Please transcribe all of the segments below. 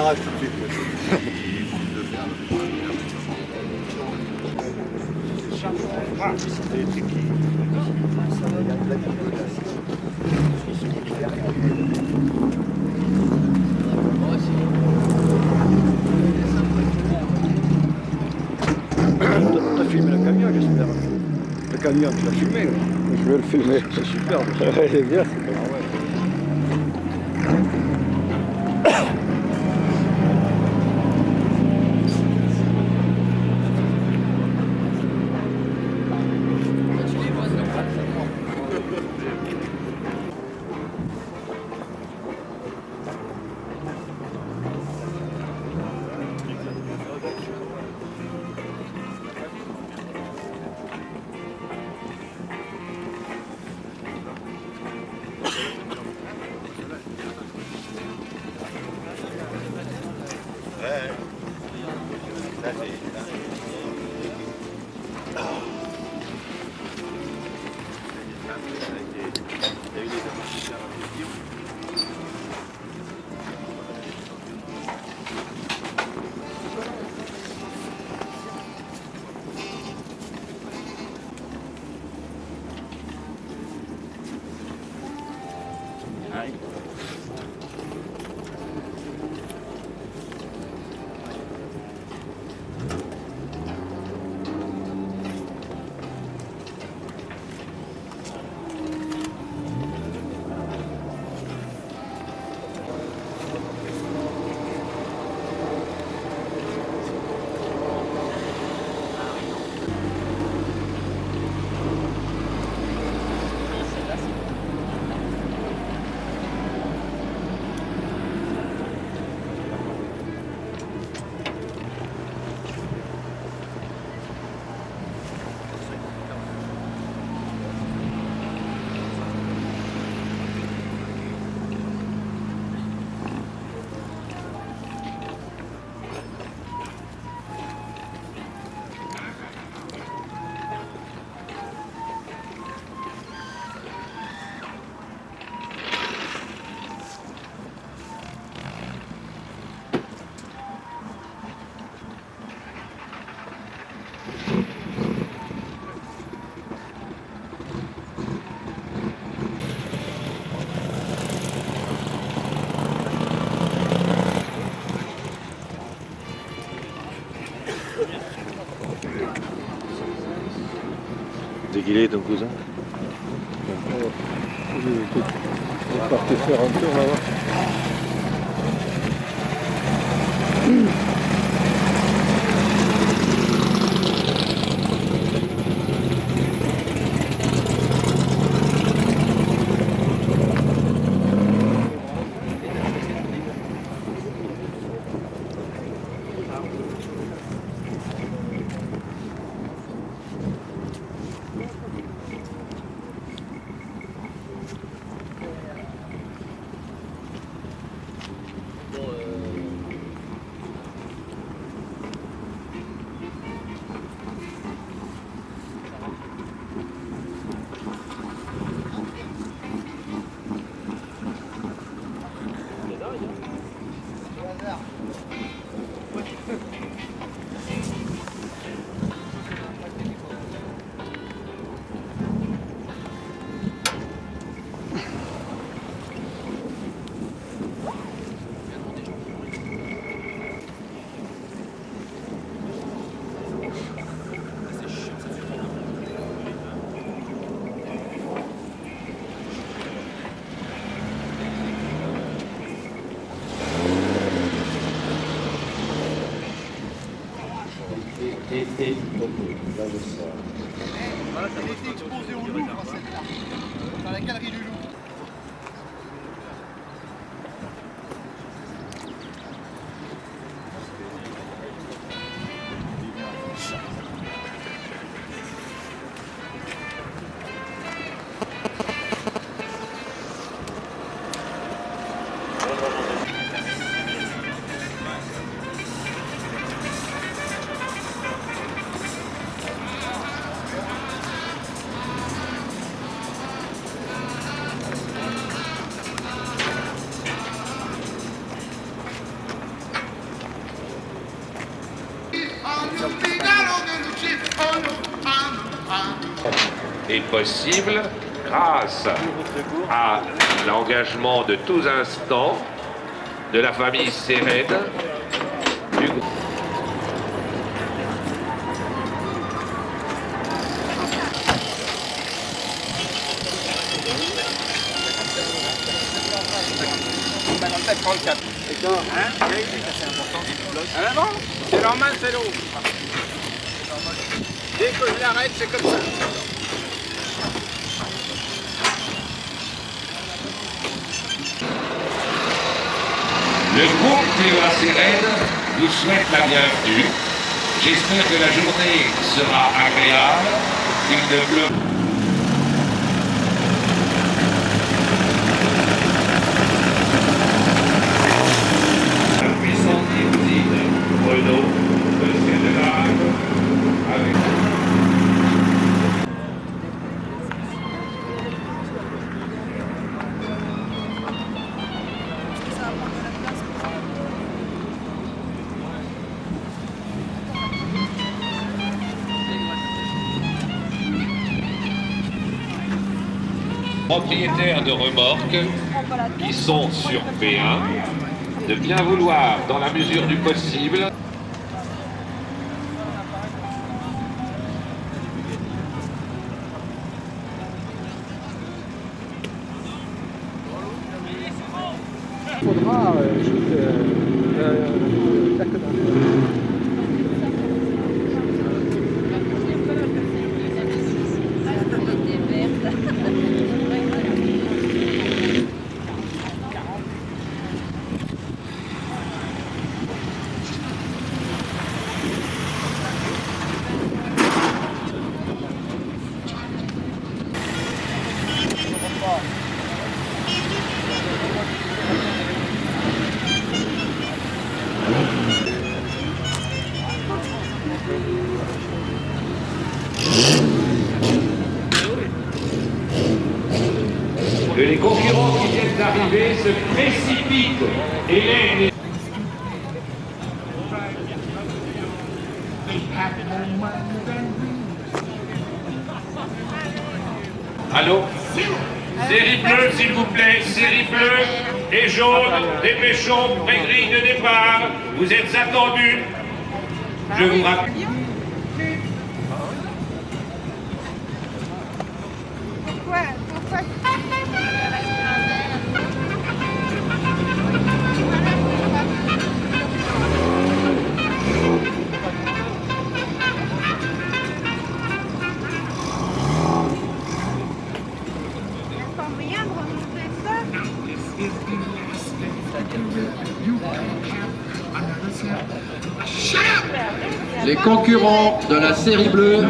l'arrache tout de suite. T'as filmé le camion, j'espère. Le camion, tu l'as filmé. Je vais le filmer. C'est super. Ouais, il est bien. C'est qu'il est ton cousin? On est parti faire un tour là-bas. Voilà, ça a été exposé au Louvre, celle-là. Dans la galerie du Louvre. est possible grâce à l'engagement de tous instants de la famille Sérène, du groupe. C'est normal, c'est l'eau. Dès que je l'arrête, c'est comme ça. Le groupe TVA Sérène vous souhaite la bienvenue. J'espère que la journée sera agréable. Il ne pleut pas. La puissante limousine Renault, Monsieur Delage, avec... propriétaires de remorques qui sont sur P1 de bien vouloir, dans la mesure du possible, Il faudra que les concurrents qui viennent d'arriver se précipitent et l'aident. Allô? Série bleue, s'il vous plaît, série bleue et jaune, dépêchons, pré-grille de départ, vous êtes attendus. Je vous rappelle. Pourquoi moyen de remonter ça? Les concurrents de la série bleue.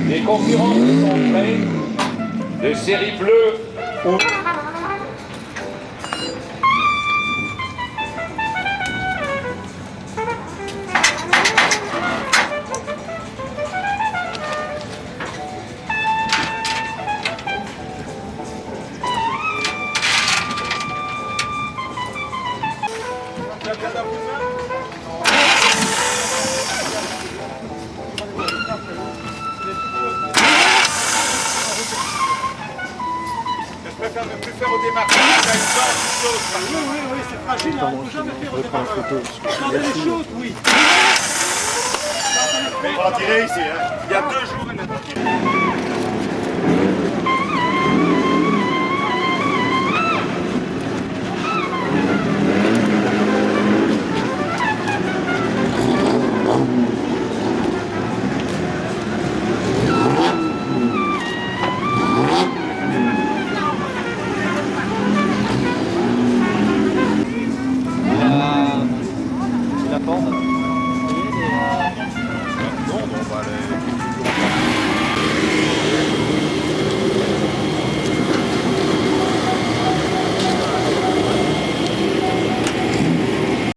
Les concurrents qui sont prêts, de série bleue ou... faire au démarrage, il a une dent chaude. Oui, c'est fragile, hein. Il ne faut jamais faire au démarrage. Quand elle est chaude, oui. On va tirer ici, hein. Il y a 2 jours, elle n'a pas tiré.